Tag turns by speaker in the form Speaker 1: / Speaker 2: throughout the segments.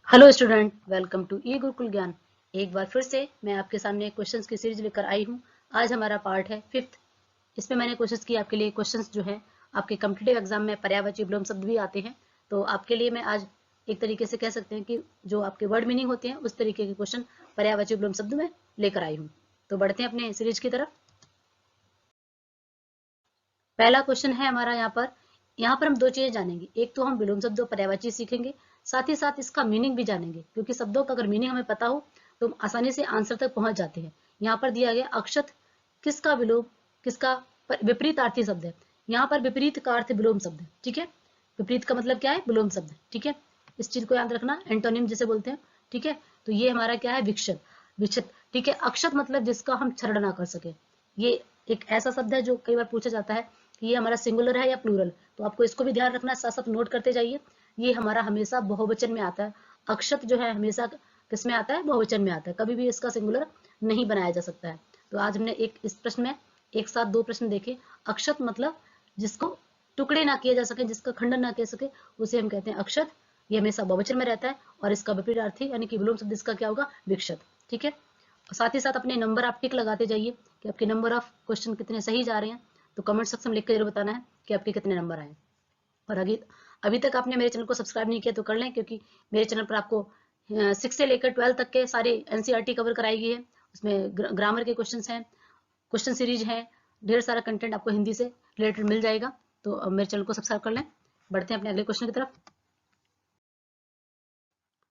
Speaker 1: Hello student, welcome to ई गुरुकुल ज्ञान। एक बार फिर से मैं आपके सामने क्वेश्चंस की सीरीज लेकर आई हूँ। आज हमारा पार्ट है 5th। इसमें मैंने कोशिश की आपके लिए क्वेश्चंस जो है आपके कॉम्पिटिटिव एग्जाम में पर्यायवाची विलोम शब्द भी आते हैं, तो आपके लिए मैं आज एक तरीके से कह सकते हैं कि जो आपके वर्ड मीनिंग होते हैं उस तरीके के क्वेश्चन पर्यायवाची विलोम शब्द में लेकर आई हूँ। तो बढ़ते हैं अपने सीरीज की तरफ। पहला क्वेश्चन है हमारा यहाँ पर हम दो चीजें जानेंगे। एक तो हम विलोम शब्द और पर्यायवाची सीखेंगे, साथ ही साथ इसका मीनिंग भी जानेंगे, क्योंकि शब्दों का अगर मीनिंग हमें पता हो तो हम आसानी से आंसर तक पहुंच जाते हैं। यहाँ पर दिया गया अक्षत किसका विलोम, किसका विपरीतार्थी शब्द है। यहाँ पर विपरीत का अर्थ विलोम शब्द है, ठीक है। विपरीत का मतलब क्या है, विलोम शब्द, ठीक है। इस चीज को याद रखना, एंटोनिम जिसे बोलते हैं, ठीक है। तो ये हमारा क्या है, विक्षत, विक्षत, ठीक है। अक्षत मतलब जिसका हम क्षरण ना कर सके। ये एक ऐसा शब्द है जो कई बार पूछा जाता है कि ये हमारा सिंगुलर है या प्लूरल, तो आपको इसको भी ध्यान रखना, साथ साथ नोट करते जाइए। ये हमारा हमेशा बहुवचन में आता है। अक्षत जो है हमेशा किसमें आता है, बहुवचन में आता है, कभी भी इसका सिंगुलर नहीं बनाया जा सकता है। तो आज हमने इस प्रश्न में एक साथ दो प्रश्न देखे। अक्षत मतलब जिसको टुकड़े ना किए जा सके, जिसका खंडन ना किया सके, उसे हम कहते हैं अक्षत। ये हमेशा बहुवचन में रहता है और इसका विपरीतार्थी यानी कि विलोम शब्द इसका क्या होगा, विक्षत, ठीक है। साथ ही साथ अपने नंबर आप टिक लगाते जाइए कि आपके नंबर ऑफ क्वेश्चन कितने सही जा रहे हैं। तो कमेंट सेक्शन में लिख कर जरूर बताना है कि आपके कितने नंबर आए। और अभी तक आपने मेरे चैनल को सब्सक्राइब नहीं किया तो कर लें, क्योंकि मेरे चैनल पर आपको 6 से लेकर 12 तक के सारे एनसीईआरटी कवर कराई गई है। उसमें ग्रामर के क्वेश्चन हैं, क्वेश्चन सीरीज है, ढेर सारा कंटेंट आपको हिंदी से रिलेटेड मिल जाएगा। तो मेरे चैनल को सब्सक्राइब कर लें। बढ़ते हैं अपने अगले क्वेश्चन की तरफ।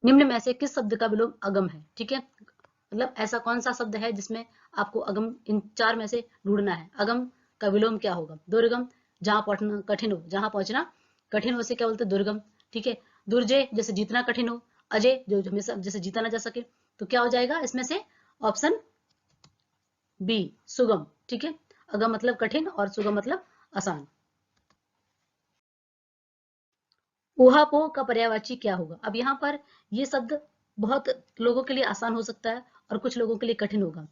Speaker 1: निम्न में से किस शब्द का विलोम अगम है, ठीक है। मतलब ऐसा कौन सा शब्द है जिसमें आपको अगम, इन चार में से ढूंढना है। अगम का विलोम क्या होगा, दुर्गम, जहां पहुंचना कठिन हो, जहां पहुंचना कठिन हो से क्या बोलते हैं, दुर्गम, ठीक है। दुर्जय जैसे जीतना कठिन हो, अजय जो हमेशा जैसे जीता ना जा सके। तो क्या हो जाएगा इसमें से, ऑप्शन बी, सुगम, ठीक है। अगम मतलब कठिन और सुगम मतलब आसान। ऊहापोह का पर्यायवाची क्या होगा। अब यहाँ पर ये शब्द बहुत लोगों के लिए आसान हो सकता है और कुछ लोगों के लिए कठिन होगा।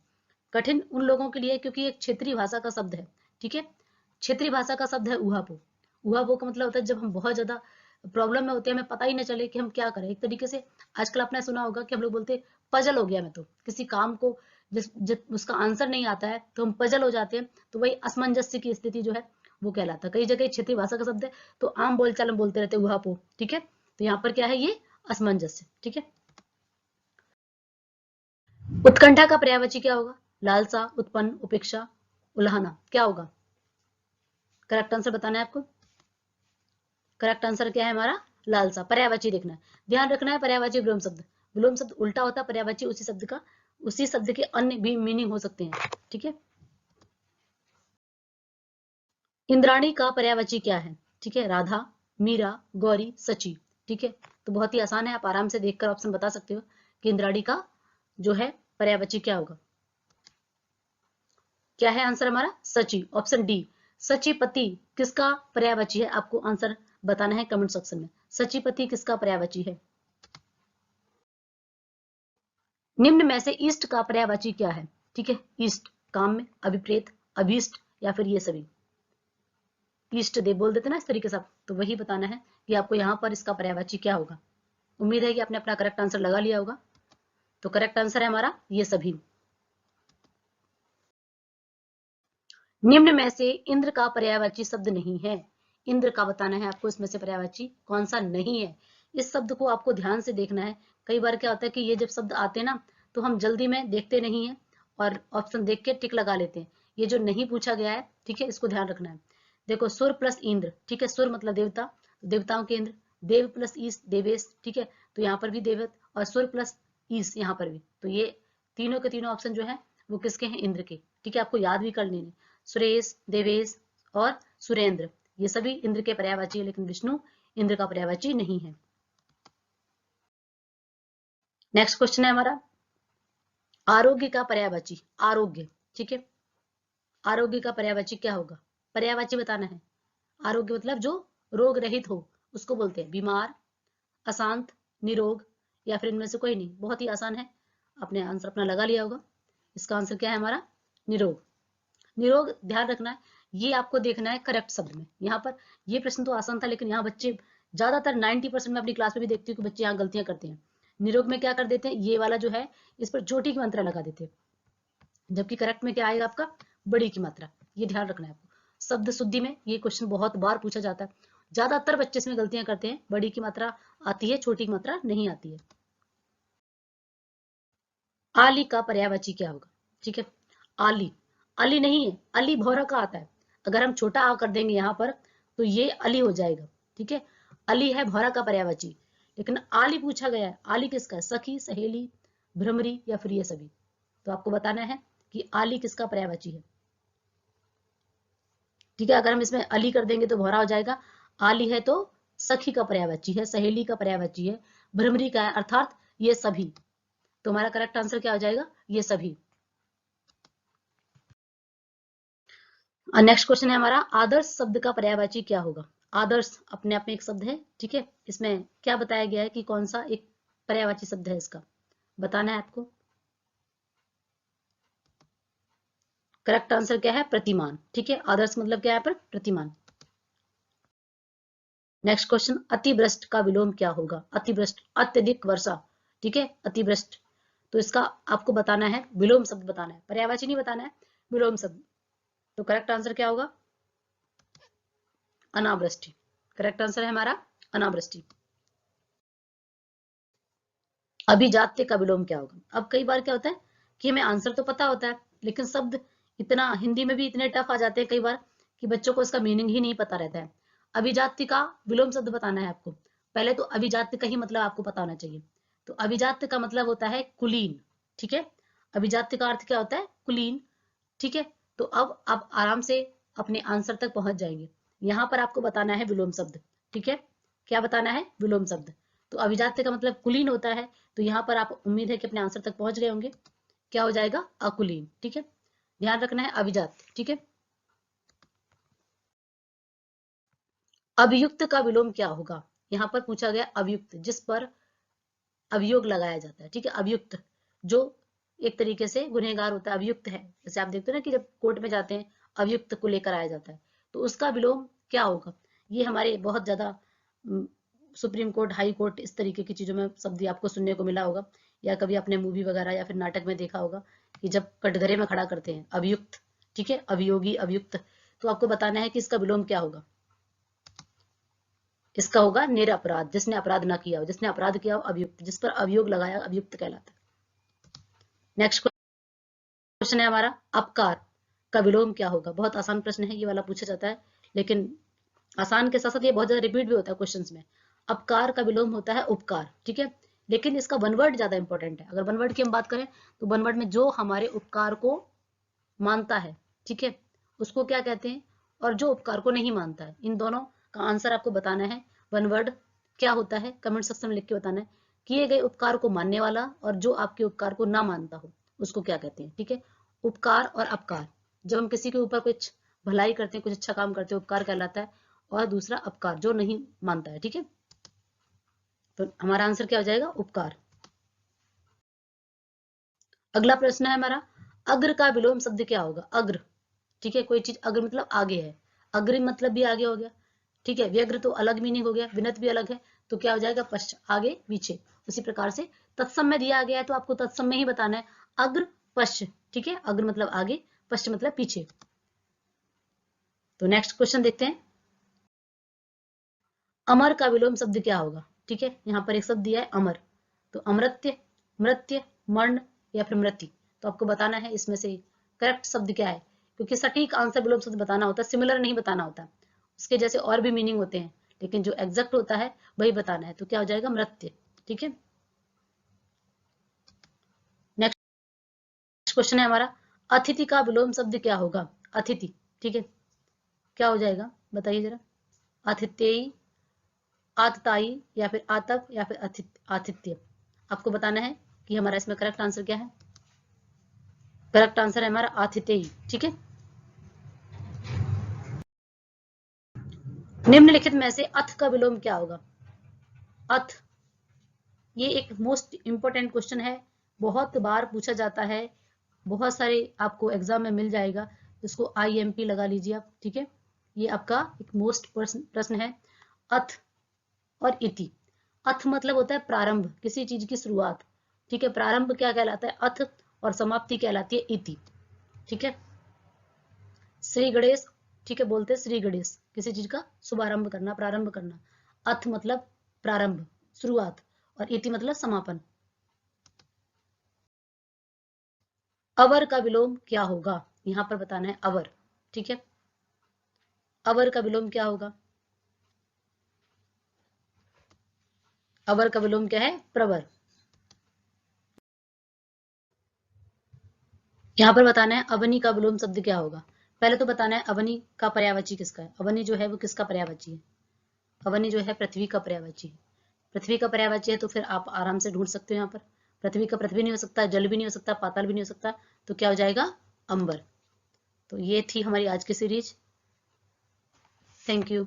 Speaker 1: कठिन उन लोगों के लिए क्योंकि एक क्षेत्रीय भाषा का शब्द है, ठीक है। क्षेत्रीय भाषा का शब्द है ऊहापोह। ऊहापोह का मतलब होता है जब हम बहुत ज्यादा प्रॉब्लम में होते हैं, हमें पता ही न चले कि हम क्या करें। एक तरीके से आजकल आपने सुना होगा कि हम लोग बोलते हैं पजल हो गया मैं, तो किसी काम को जब उसका आंसर नहीं आता है तो हम पजल हो जाते हैं। तो वही असमंजस्य की स्थिति जो है वो कहलाता है। कई जगह क्षेत्रीय भाषा का शब्द है, तो आम बोलचाल में बोलते रहते हैं ऊहापोह, ठीक है। तो यहाँ पर क्या है, ये असमंजस्य, ठीक है। उत्कंठा का पर्यायवाची क्या होगा, लालसा, उत्पन्न, उपेक्षा, उल्हाना, क्या होगा। करेक्ट आंसर बताना है आपको। करेक्ट आंसर क्या है हमारा, लालसा। पर्यायवाची देखना है, ध्यान रखना है। पर्यायवाची विलोम शब्द, विलोम शब्द उल्टा होता है, पर्यायवाची उसी शब्द के अन्य भी मीनिंग हो सकते हैं, ठीक है। इंद्राणी का पर्यायवाची क्या है, ठीक है। राधा, मीरा, गौरी, सची, ठीक है। तो बहुत ही आसान है, आप आराम से देखकर ऑप्शन बता सकते हो कि इंद्राणी का जो है पर्यायवाची क्या होगा। क्या है आंसर हमारा, सची, ऑप्शन डी। सचिपति किसका पर्यायवाची है, आपको आंसर बताना है कमेंट सेक्शन में। सचिपति किसका पर्यायवाची है। निम्न में से ईस्ट का पर्यायवाची क्या है, ठीक है। ईस्ट काम में, अभिप्रेत, अभीष्ट या फिर ये सभी। ईष्ट देव बोल देते ना इस तरीके से आप, तो वही बताना है कि आपको यहाँ पर इसका पर्यायवाची क्या होगा। उम्मीद है कि आपने अपना करेक्ट आंसर लगा लिया होगा। तो करेक्ट आंसर है हमारा ये सभी। निम्न में से इंद्र का पर्यायवाची शब्द नहीं है। इंद्र का बताना है आपको, इसमें से पर्यायवाची कौन सा नहीं है। इस शब्द को आपको ध्यान से देखना है। कई बार क्या होता है कि ये जब शब्द आते हैं ना, तो हम जल्दी में देखते नहीं है और ऑप्शन देख के टिक लगा लेते हैं। ये जो नहीं पूछा गया है, ठीक है, इसको ध्यान रखना है। देखो, सुर प्लस इंद्र, ठीक है। सुर मतलब देवता, देवताओं के इंद्र। देव प्लस ईश, देवेश, ठीक है। तो यहाँ पर भी देवत, और सुर प्लस ईश यहाँ पर भी। तो ये तीनों के तीनों ऑप्शन जो है वो किसके हैं, इंद्र के, ठीक है। आपको याद भी कर लेने, सुरेश, देवेश और सुरेंद्र, ये सभी इंद्र के पर्यायवाची है, लेकिन विष्णु इंद्र का पर्यायवाची नहीं है। नेक्स्ट क्वेश्चन है हमारा, आरोग्य का पर्यायवाची, आरोग्य, ठीक है। आरोग्य का पर्यायवाची क्या होगा, पर्यायवाची बताना है। आरोग्य मतलब जो रोग रहित हो उसको बोलते हैं। बीमार, अशांत, निरोग या फिर इनमें से कोई नहीं। बहुत ही आसान है, आपने आंसर अपना लगा लिया होगा। इसका आंसर क्या है हमारा, निरोग। निरोग ध्यान रखना है, ये आपको देखना है करेक्ट शब्द में। यहाँ पर ये प्रश्न तो आसान था, लेकिन यहाँ बच्चे ज्यादातर 90% में अपनी क्लास में भी देखती हूँ कि बच्चे यहाँ गलतियां करते हैं। निरोग में क्या कर देते हैं, ये वाला जो है इस पर छोटी की मात्रा लगा देते हैं, जबकि करेक्ट में क्या आएगा आपका, बड़ी की मात्रा। ये ध्यान रखना है आपको। शब्द शुद्धि में ये क्वेश्चन बहुत बार पूछा जाता है, ज्यादातर बच्चे इसमें गलतियां करते हैं, बड़ी की मात्रा आती है, छोटी की मात्रा नहीं आती है। आली का पर्यायवाची क्या होगा, ठीक है। आली, अली नहीं है, अली भौरा का आता है, अगर हम छोटा आ कर देंगे यहाँ पर तो ये अली हो जाएगा, ठीक है। अली है भौरा का पर्यायवाची, लेकिन आली पूछा गया है, आली किसका है, सखी, सहेली, भ्रमरी या फिर ये सभी। तो आपको बताना है कि आली किसका पर्यायवाची है, ठीक है। अगर हम इसमें अली कर देंगे तो भौरा हो जाएगा, आली है तो सखी का पर्यायवाची है, सहेली का पर्यायवाची है, भ्रमरी का है, अर्थात ये सभी। तो हमारा करेक्ट आंसर क्या हो जाएगा, ये सभी। नेक्स्ट क्वेश्चन है हमारा, आदर्श शब्द का पर्यायवाची क्या होगा। आदर्श अपने आप में एक शब्द है, ठीक है। इसमें क्या बताया गया है कि कौन सा एक पर्यायवाची शब्द है, इसका बताना है आपको। करेक्ट आंसर क्या है, प्रतिमान, ठीक है। आदर्श मतलब क्या है, पर प्रतिमान। नेक्स्ट क्वेश्चन, अतिवृष्ट का विलोम क्या होगा। अतिवृष्ट, अत्यधिक वर्षा, ठीक है, अतिवृष्ट। तो इसका आपको बताना है, विलोम शब्द बताना है, पर्यायवाची नहीं बताना है, विलोम शब्द। तो करेक्ट आंसर क्या होगा, अनावृष्टि। करेक्ट आंसर है हमारा अनावृष्टि। अभिजात्य का विलोम क्या होगा। अब कई बार क्या होता है कि हमें आंसर तो पता होता है, लेकिन शब्द इतना हिंदी में भी इतने टफ आ जाते हैं कई बार कि बच्चों को इसका मीनिंग ही नहीं पता रहता है। अभिजात्य का विलोम शब्द बताना है आपको। पहले तो अभिजात्य का ही मतलब आपको पता होना चाहिए। तो अभिजात्य का मतलब होता है कुलीन, ठीक है। अभिजात्य का अर्थ क्या होता है, कुलीन, ठीक है। तो अब आप आराम से अपने आंसर तक पहुंच जाएंगे। यहाँ पर आपको बताना है विलोम शब्द, ठीक है। क्या बताना है, विलोम शब्द। तो अभिजात्य का मतलब कुलीन होता है, तो यहाँ पर आप उम्मीद है कि अपने आंसर तक पहुंच गए होंगे। क्या हो जाएगा, अकुलीन, ठीक है। ध्यान रखना है, अभिजात्य, ठीक है। अभियुक्त का विलोम क्या होगा। यहाँ पर पूछा गया अभियुक्त, जिस पर अभियोग लगाया जाता है, ठीक है। अभियुक्त जो एक तरीके से गुनहगार होता है, अभियुक्त है। जैसे आप देखते हो ना कि जब कोर्ट में जाते हैं अभियुक्त को लेकर आया जाता है, तो उसका विलोम क्या होगा। ये हमारे बहुत ज्यादा सुप्रीम कोर्ट, हाई कोर्ट, इस तरीके की चीजों में शब्द आपको सुनने को मिला होगा, या कभी आपने मूवी वगैरह या फिर नाटक में देखा होगा कि जब कटघरे में खड़ा करते हैं अभियुक्त, ठीक है, अभियोगी, अभियुक्त। तो आपको बताना है कि इसका विलोम क्या होगा। इसका होगा निरपराध, जिसने अपराध ना किया हो, जिसने अपराध किया हो अभियुक्त, जिस पर अभियोग लगाया अभियुक्त कहलाता है। नेक्स्ट क्वेश्चन है हमारा, अपकार का विलोम क्या होगा। बहुत आसान प्रश्न है, ये वाला पूछा जाता है, लेकिन आसान के साथ साथ ये बहुत ज्यादा रिपीट भी होता है क्वेश्चंस में। अपकार का विलोम होता है उपकार, ठीक है। लेकिन इसका वन वर्ड ज्यादा इंपॉर्टेंट है। अगर वन वर्ड की हम बात करें तो वन वर्ड में जो हमारे उपकार को मानता है, ठीक है, उसको क्या कहते हैं, और जो उपकार को नहीं मानता है, इन दोनों का आंसर आपको बताना है। वन वर्ड क्या होता है, कमेंट सेक्शन में लिख के बताना है। किए गए उपकार को मानने वाला और जो आपके उपकार को ना मानता हो उसको क्या कहते हैं, ठीक है। उपकार और अपकार, जब हम किसी के ऊपर कुछ भलाई करते हैं, कुछ अच्छा काम करते हैं, उपकार कहलाता है। और दूसरा अपकार, जो नहीं मानता है, ठीक है। तो हमारा आंसर क्या हो जाएगा, उपकार। अगला प्रश्न है हमारा, अग्र का विलोम शब्द क्या होगा। अग्र, ठीक है, कोई चीज अग्र मतलब आगे है, अग्र मतलब भी आगे हो गया, ठीक है। व्यग्र तो अलग मीनिंग हो गया, विनत भी अलग है, तो क्या हो जाएगा, पश्च, आगे पीछे। उसी प्रकार से तत्सम में दिया गया है, तो आपको तत्सम में ही बताना है, अग्र पश्च, ठीक है। अग्र मतलब आगे, पश्च मतलब पीछे। तो नेक्स्ट क्वेश्चन देखते हैं, अमर का विलोम शब्द क्या होगा, ठीक है। यहाँ पर एक शब्द दिया है अमर, तो अमृत्य, मृत्य, मर्ण या फिर मृत्यु। तो आपको बताना है इसमें से करेक्ट शब्द क्या है, क्योंकि सटीक आंसर विलोम शब्द बताना होता है, सिमिलर नहीं बताना होता। उसके जैसे और भी मीनिंग होते हैं, लेकिन जो एग्जैक्ट होता है वही बताना है। तो क्या हो जाएगा, मृत्य, ठीक है। नेक्स्ट क्वेश्चन है हमारा, अतिथि का विलोम शब्द क्या होगा। अतिथि, ठीक है, क्या हो जाएगा बताइए जरा। आतिथ्ययी, आतताई या फिर आतप या फिर आतिथ्य। आपको बताना है कि हमारा इसमें करेक्ट आंसर क्या है। करेक्ट आंसर है हमारा आतिथ्ययी, ठीक है। निम्नलिखित में से अथ का विलोम क्या होगा। अथ, ये एक मोस्ट इंपोर्टेंट क्वेश्चन है, बहुत बार पूछा जाता है, बहुत सारे आपको एग्जाम में मिल जाएगा। इसको IMP लगा लीजिए आप, ठीक है। ये आपका एक मोस्ट प्रश्न है। अथ और इति, अथ मतलब होता है प्रारंभ, किसी चीज की शुरुआत। ठीक है, प्रारंभ क्या कहलाता है? अथ। और समाप्ति कहलाती है इति। ठीक है, श्री गणेश, ठीक है, बोलते हैं श्री गणेश, किसी चीज का शुभारंभ करना, प्रारंभ करना। अथ मतलब प्रारंभ, शुरुआत, और इति मतलब समापन। अवर का विलोम क्या होगा? यहां पर बताना है अवर। ठीक है, अवर का विलोम क्या होगा? अवर का विलोम क्या है? प्रवर। यहां पर बताना है अवनी का विलोम शब्द क्या होगा। पहले तो बताना है अवनी का पर्यायवाची किसका है। अवनी जो है वो किसका पर्यायवाची है? अवनी जो है पृथ्वी का पर्यायवाची है। पृथ्वी का पर्यायवाची है तो फिर आप आराम से ढूंढ सकते हो यहाँ पर। पृथ्वी का पृथ्वी नहीं हो सकता, जल भी नहीं हो सकता, पाताल भी नहीं हो सकता, तो क्या हो जाएगा? अंबर। तो ये थी हमारी आज की सीरीज। Thank you.